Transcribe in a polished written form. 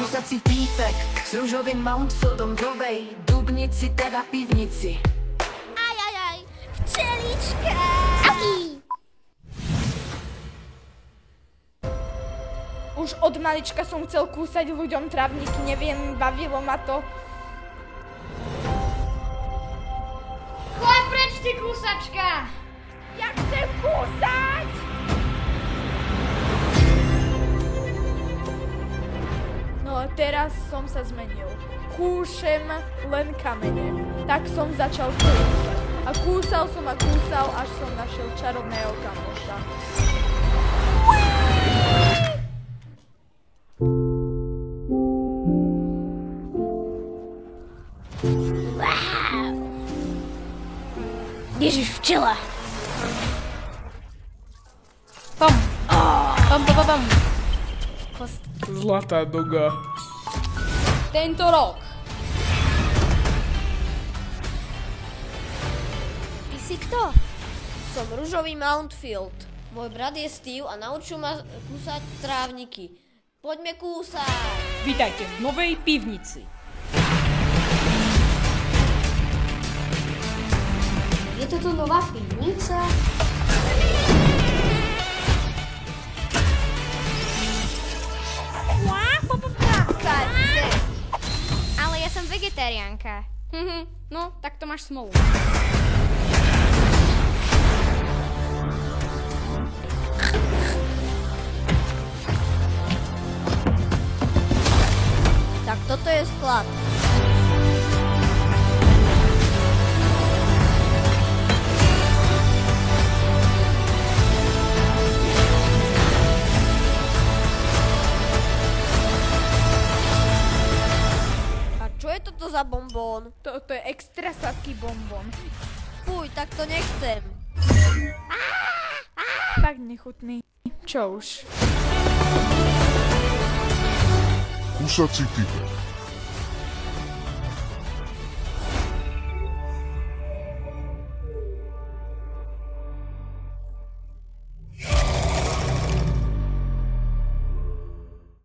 Kúsací týpek s ružovým Mountfieldom v novej Dubnici, teda pivnici. Aj, včelička! Už od malička som chcel kúsať ľuďom trávniky, neviem, bavilo ma to. Choď preč, ty kúsačka! Ja chcem kúsať! No a teraz som sa zmenil. Kúšem len kamene. Tak som začal kúsať. A kúsal som a kúsal, až som našiel čarovného kamoša. Ježiš, včela! Pam. Pam. Zlatá doga. Tento rok. Ty si kto? Som ružový Mountfield. Môj brat je Steve a naučil ma kúsať trávniky. Poďme kúsať! Vítajte v novej pivnici. Je toto nová pivnica? Ale ja som vegetariánka. No, tak to máš smolu. Tak toto je sklad. Čo je toto za bonbón? Toto je extra sladký bonbon. Fuj, tak to nechcem. Fakt nechutný. Čo už? Kúsací typek.